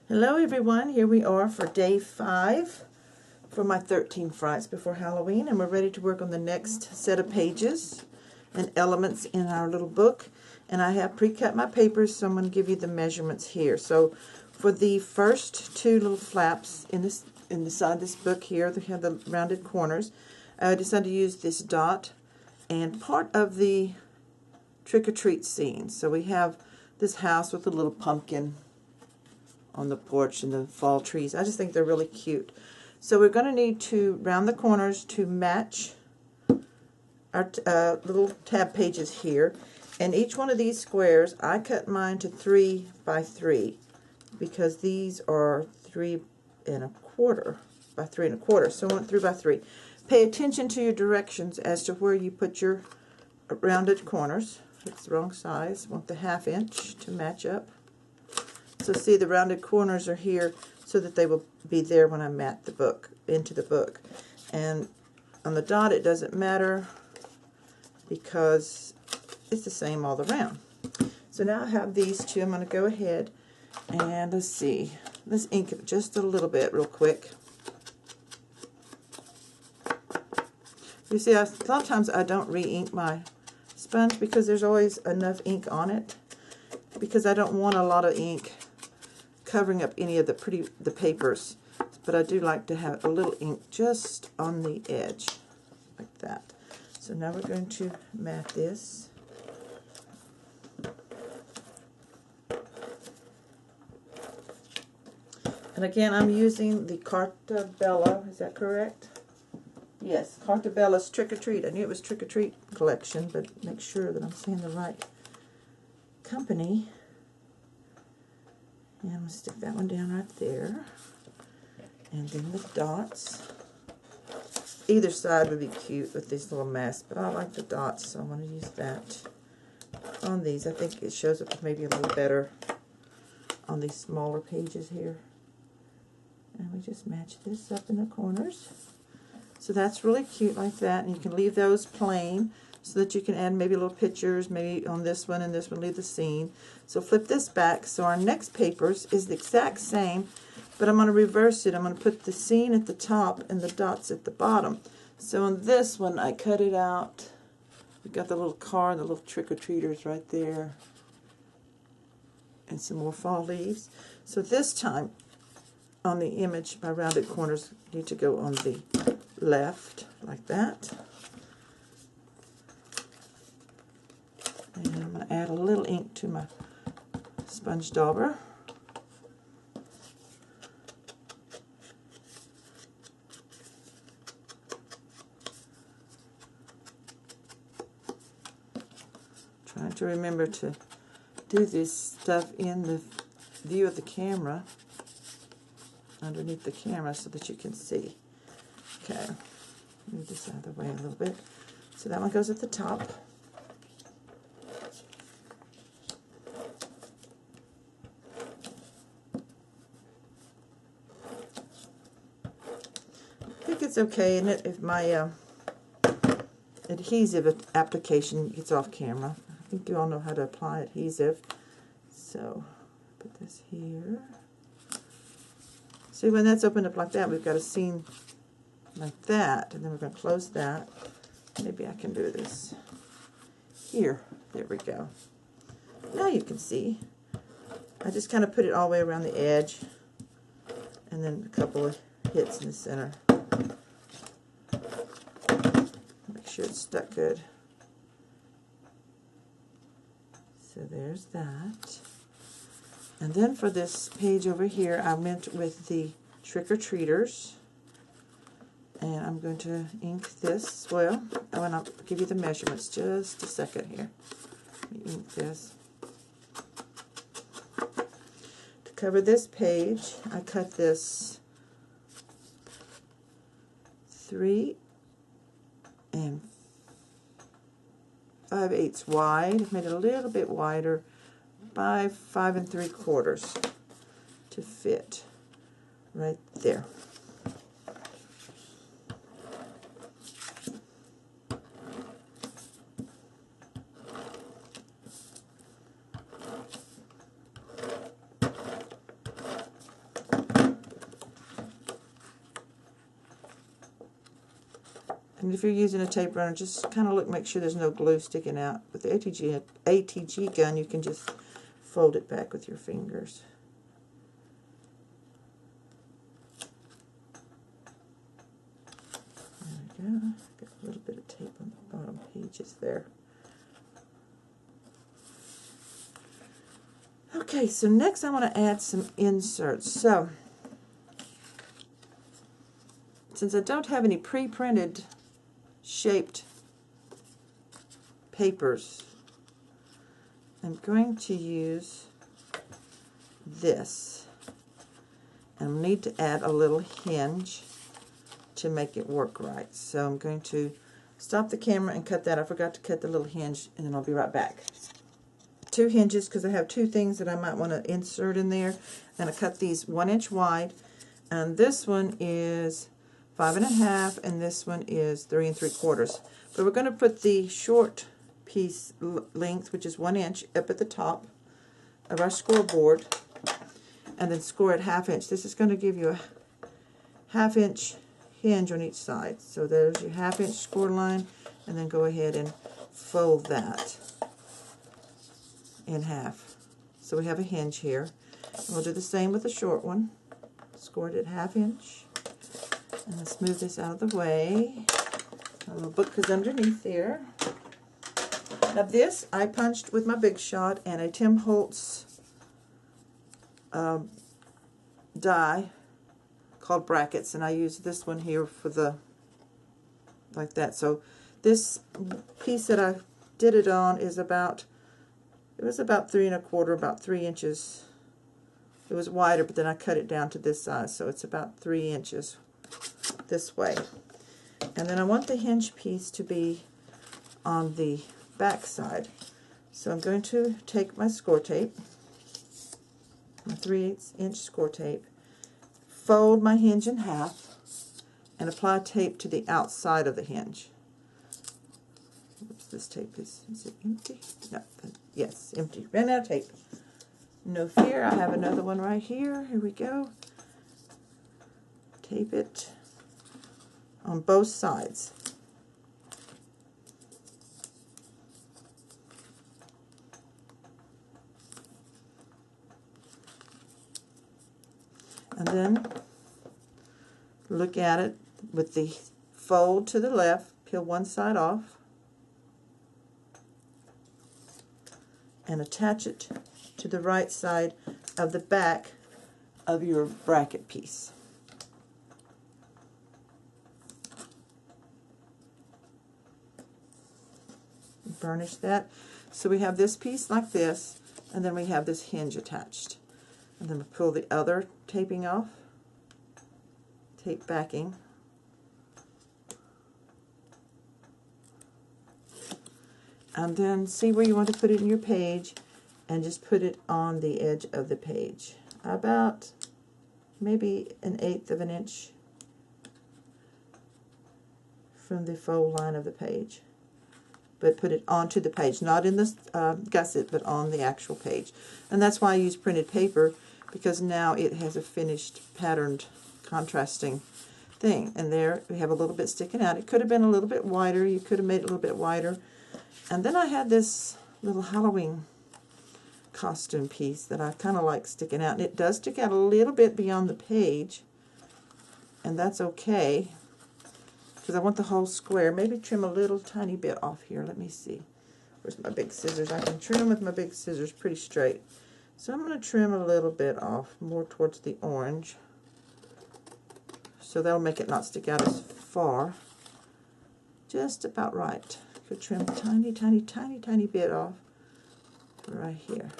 Hello everyone, here we are for day 5 for my 13 Frights Before Halloween, and we're ready to work on the next set of pages and elements in our little book. And I have pre-cut my papers, so I'm going to give you the measurements here. So for the first two little flaps in the side of this book here, they have the rounded corners. I decided to use this dot and part of the trick-or-treat scene. So we have this house with a little pumpkin on the porch and the fall trees. I just think they're really cute. So we're going to need to round the corners to match our little tab pages here. And each one of these squares, I cut mine to 3 by 3 because these are 3 1/4 by 3 1/4. So I want 3 by 3. Pay attention to your directions as to where you put your rounded corners. It's the wrong size. I want the 1/2 inch to match up. So see, the rounded corners are here so that they will be there when I mat the book, into the book. And on the dot it doesn't matter because it's the same all around. So now I have these two. I'm going to go ahead and let's see. Let's ink it just a little bit real quick. You see, sometimes I don't re-ink my sponge because there's always enough ink on it, because I don't want a lot of ink covering up any of the papers, but I do like to have a little ink just on the edge like that. So now we're going to mat this. And again, I'm using the Carta Bella, is that correct? Yes, Carta Bella's Trick or Treat. I knew it was Trick or Treat collection, but make sure that I'm saying the right company. And I'm going to stick that one down right there. And then the dots. Either side would be cute with these little masks, but I like the dots, so I'm going to use that on these. I think it shows up maybe a little better on these smaller pages here. And we just match this up in the corners. So that's really cute like that, and you can leave those plain so that you can add maybe little pictures, maybe on this one and this one, leave the scene. So flip this back. So our next papers is the exact same, but I'm going to reverse it. I'm going to put the scene at the top and the dots at the bottom. So on this one, I cut it out. We've got the little car and the little trick-or-treaters right there, and some more fall leaves. So this time, on the image, my rounded corners need to go on the left, like that. And I'm going to add a little ink to my sponge dauber. Trying to remember to do this stuff in the view of the camera, underneath the camera, so that you can see. Okay, move this out of the way a little bit. So that one goes at the top. I think it's okay, and if my adhesive application gets off camera. I think you all know how to apply adhesive. So put this here. See, when that's opened up like that, we've got a scene like that, and then we're going to close that. Maybe I can do this here. There we go. Now you can see. I just kind of put it all the way around the edge, and then a couple of hits in the center. Make sure it's stuck good. So there's that. And then for this page over here, I went with the trick-or-treaters. And I'm going to ink this. Well, I want to give you the measurements just a second here. Let me ink this. To cover this page, I cut this 3 5/8 wide. Made it a little bit wider by 5 3/4 to fit right there. And if you're using a tape runner, just kind of look, make sure there's no glue sticking out. With the ATG gun, you can just fold it back with your fingers. There we go. Got a little bit of tape on the bottom pages there. Okay, so next I want to add some inserts. So, since I don't have any pre-printed shaped papers, I'm going to use this. And I need to add a little hinge to make it work right. So I'm going to stop the camera and cut that. I forgot to cut the little hinge, and then I'll be right back. 2 hinges, because I have 2 things that I might want to insert in there. And I cut these 1 inch wide, and this one is 5 1/2, and this one is 3 3/4. But we're going to put the short piece length, which is 1 inch, up at the top of our scoreboard, and then score it 1/2 inch. This is going to give you a 1/2 inch hinge on each side. So there's your 1/2 inch score line, and then go ahead and fold that in half. So we have a hinge here. And we'll do the same with the short one. Score it at 1/2 inch. And let's move this out of the way. A little book is underneath there. Now this I punched with my Big Shot and a Tim Holtz die called brackets, and I use this one here for the, like that. So this piece that I did it on is about, it was about 3 1/4, about 3 inches. It was wider, but then I cut it down to this size, so it's about 3 inches this way. And then I want the hinge piece to be on the back side. So I'm going to take my score tape, my 3/8 inch score tape, fold my hinge in half, and apply tape to the outside of the hinge. Oops, this tape is it empty? No, yes, empty. Ran out of tape. No fear, I have another one right here. Here we go. Tape it on both sides. And then look at it with the fold to the left, peel one side off, and attach it to the right side of the back of your bracket piece. Burnish that. So we have this piece like this, and then we have this hinge attached. And then we pull the other taping off, tape backing, and then see where you want to put it in your page, and just put it on the edge of the page, about maybe 1/8 of an inch from the fold line of the page. But put it onto the page, not in the gusset, but on the actual page. And that's why I use printed paper, because now it has a finished patterned contrasting thing. And there we have a little bit sticking out. It could have been a little bit wider. You could have made it a little bit wider. And then I had this little Halloween costume piece that I kind of like sticking out. And it does stick out a little bit beyond the page, and that's okay, because I want the whole square. Maybe trim a little tiny bit off here. Let me see. Where's my big scissors? I can trim with my big scissors pretty straight. So I'm going to trim a little bit off, more towards the orange. So that'll make it not stick out as far. Just about right. Could trim a tiny, tiny, tiny, tiny bit off right here.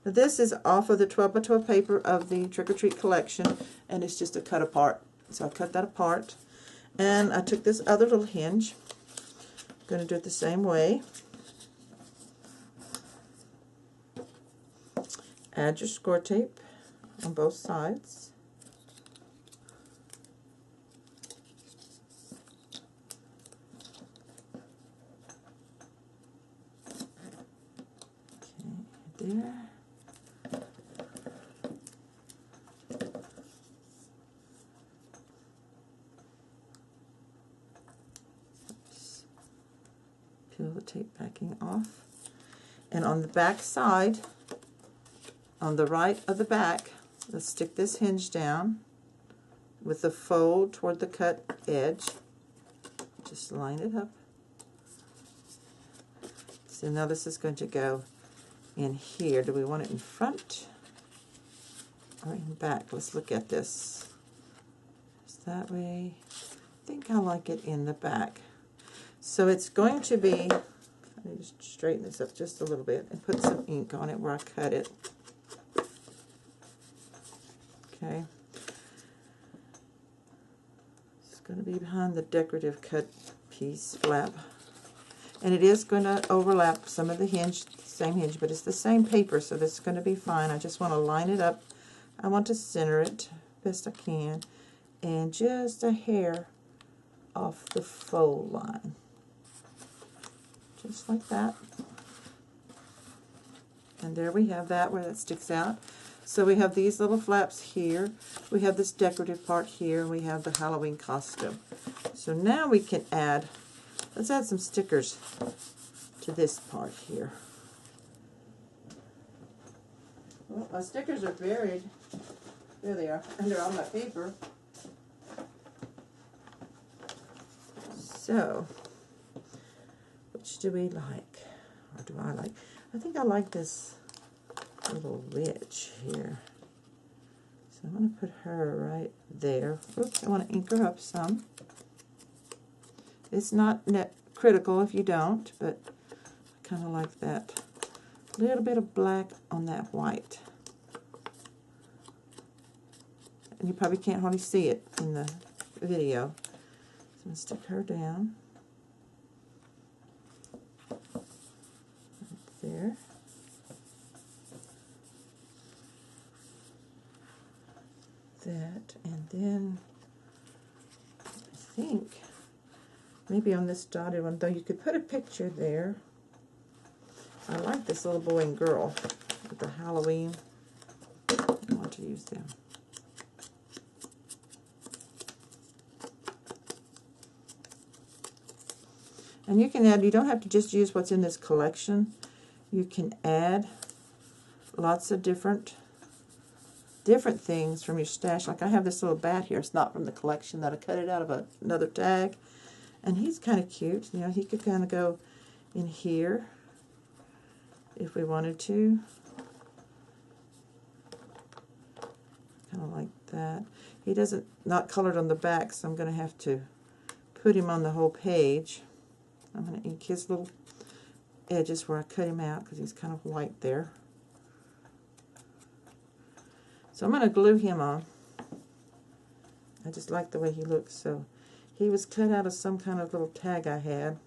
Now this is off of the 12 by 12 paper of the Trick or Treat collection, and it's just a cut apart. So I cut that apart. And I took this other little hinge. I'm going to do it the same way. Add your score tape on both sides. Okay, there. backing off. And on the back side, on the right of the back, let's stick this hinge down with the fold toward the cut edge. Just line it up. So now this is going to go in here. Do we want it in front or in back? Let's look at this. Just that way. I think I like it in the back. So it's going to be, let me just straighten this up just a little bit and put some ink on it where I cut it. Okay. It's going to be behind the decorative cut piece flap. And it is going to overlap some of the hinge, same hinge, but it's the same paper, so this is going to be fine. I just want to line it up. I want to center it best I can, and just a hair off the fold line. Just like that. And there we have that where that sticks out. So we have these little flaps here. We have this decorative part here, and we have the Halloween costume. So now we can add, let's add some stickers to this part here. Well, my stickers are buried. There they are, and they're on my paper. So, which do we like? Or do I like? I think I like this little witch here. So I'm going to put her right there. Oops, I want to ink her up some. It's not critical if you don't, but I kind of like that. A little bit of black on that white. And you probably can't hardly see it in the video. So I'm going to stick her down. Right there. That, and then I think maybe on this dotted one, though you could put a picture there. I like this little boy and girl with the Halloween. I want to use them. And you can add, you don't have to just use what's in this collection. You can add lots of different things from your stash. Like I have this little bat here. It's not from the collection, that I cut it out of another tag. And he's kind of cute. You know, he could kind of go in here if we wanted to. Kind of like that. He doesn't, not colored on the back, so I'm going to have to put him on the whole page. I'm going to ink his little edges where I cut him out because he's kind of white there. So I'm going to glue him on. I just like the way he looks. So he was cut out of some kind of little tag I had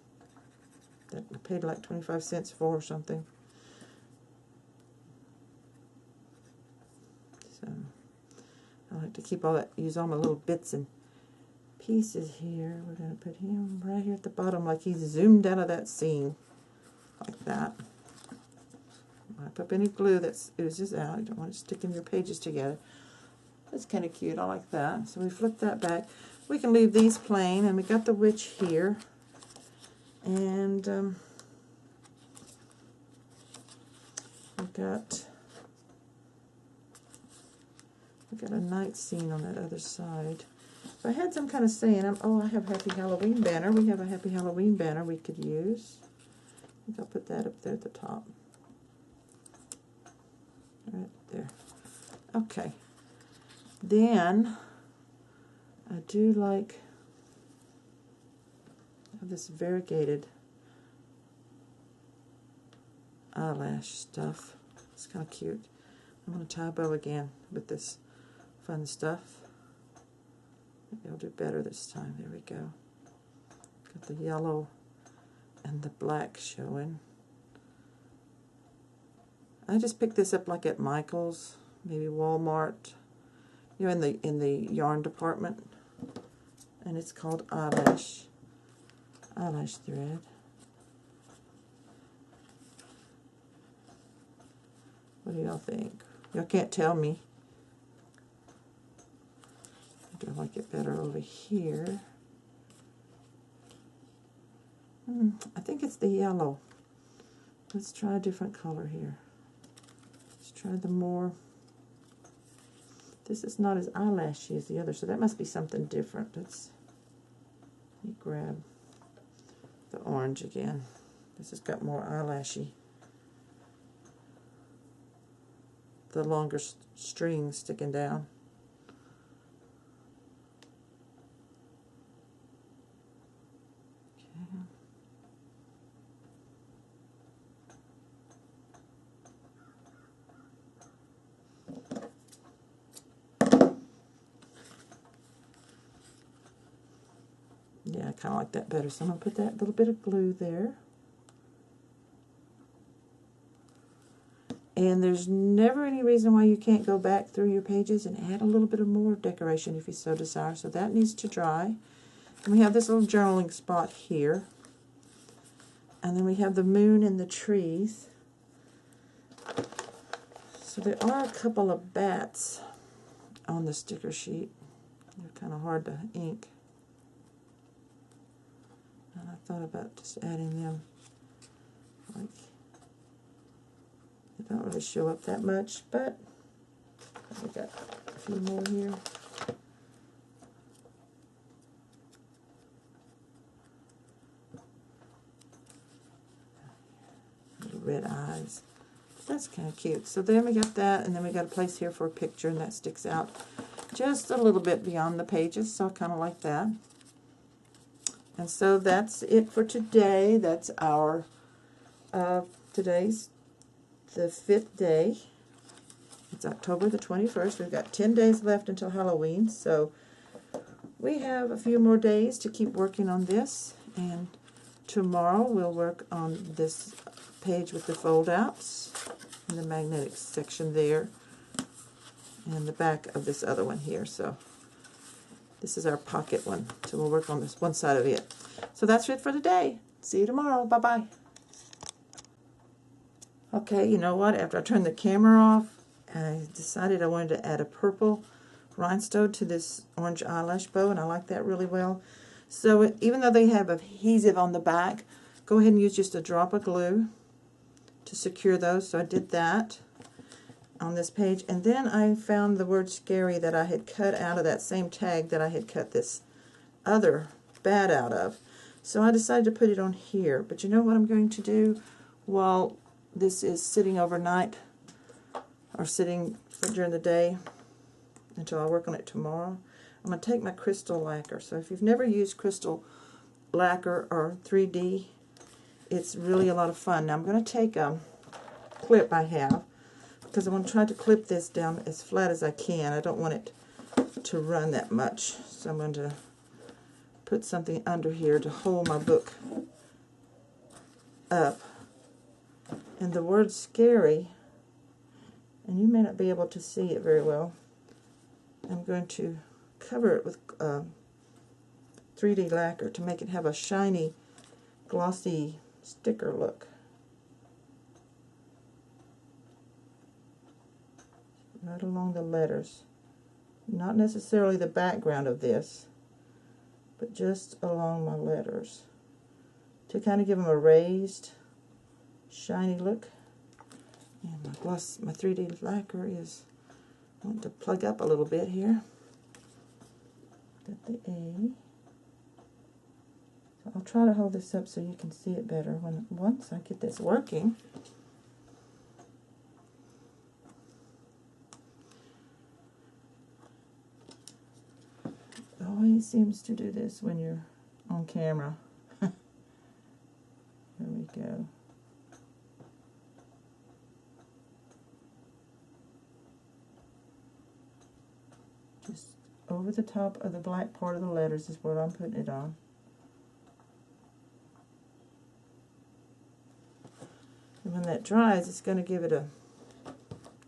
that I paid like 25 cents for or something. So I like to keep all that, use all my little bits and pieces here. We're going to put him right here at the bottom like he's zoomed out of that scene. Like that. Wipe up any glue that oozes out. You don't want it sticking your pages together. That's kind of cute. I like that. So we flip that back. We can leave these plain, and we got the witch here. And we got a night scene on that other side. If I had some kind of saying, oh, I have a Happy Halloween banner. We have a Happy Halloween banner we could use. I think I'll put that up there at the top. Right there. Okay. Then, I do like this variegated eyelash stuff. It's kind of cute. I'm going to tie a bow again with this fun stuff. Maybe I'll do better this time. There we go. Got the yellow and the black showing. I just picked this up like at Michael's, maybe Walmart, you know, in the yarn department, and it's called eyelash thread. What do y'all think? Y'all can't tell me. I do like it better over here. I think it's the yellow. Let's try a different color here. Let's try the more, this is not as eyelashy as the other, so that must be something different. Let me grab the orange again. This has got more eyelashy. The longer string sticking down. Yeah, I kind of like that better, so I'm going to put that little bit of glue there. And there's never any reason why you can't go back through your pages and add a little bit of more decoration if you so desire. So that needs to dry. And we have this little journaling spot here. And then we have the moon and the trees. So there are a couple of bats on the sticker sheet. They're kind of hard to ink. And I thought about just adding them. Like, they don't really show up that much, but we got a few more here. Little red eyes. That's kind of cute. So then we got that, and then we got a place here for a picture, and that sticks out just a little bit beyond the pages, so I kind of like that. And so that's it for today. That's our, today's the 5th day. It's October the 21st. We've got 10 days left until Halloween, so we have a few more days to keep working on this. And tomorrow we'll work on this page with the fold-outs and the magnetic section there and the back of this other one here. So this is our pocket one, so we'll work on this one side of it. So that's it for today. See you tomorrow. Bye-bye. Okay, you know what? After I turned the camera off, I decided I wanted to add a purple rhinestone to this orange eyelash bow, and I like that really well. So even though they have adhesive on the back, go ahead and use just a drop of glue to secure those. So I did that on this page, and then I found the word scary that I had cut out of that same tag that I had cut this other bat out of. So I decided to put it on here. But you know what I'm going to do while this is sitting overnight or sitting during the day until I work on it tomorrow? I'm going to take my crystal lacquer. So if you've never used crystal lacquer or 3D, it's really a lot of fun. Now I'm going to take a clip I have, because I want to try to clip this down as flat as I can. I don't want it to run that much. So I'm going to put something under here to hold my book up. And the word scary, and you may not be able to see it very well, I'm going to cover it with 3D lacquer to make it have a shiny, glossy sticker look. Right along the letters. Not necessarily the background of this, but just along my letters, to kind of give them a raised, shiny look. And my 3D lacquer is wanting to plug up a little bit here. Got the A. So I'll try to hold this up so you can see it better once I get this working. It always seems to do this when you're on camera. Here we go. Just over the top of the black part of the letters is what I'm putting it on. And when that dries, it's going to give it a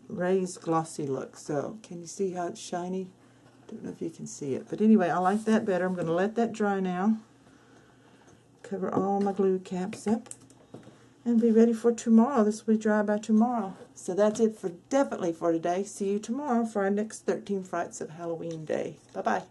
raised, glossy look. So, can you see how it's shiny? Don't know if you can see it. But anyway, I like that better. I'm going to let that dry now. Cover all my glue caps up. And be ready for tomorrow. This will be dry by tomorrow. So that's it definitely for today. See you tomorrow for our next 13 Frights of Halloween Day. Bye-bye.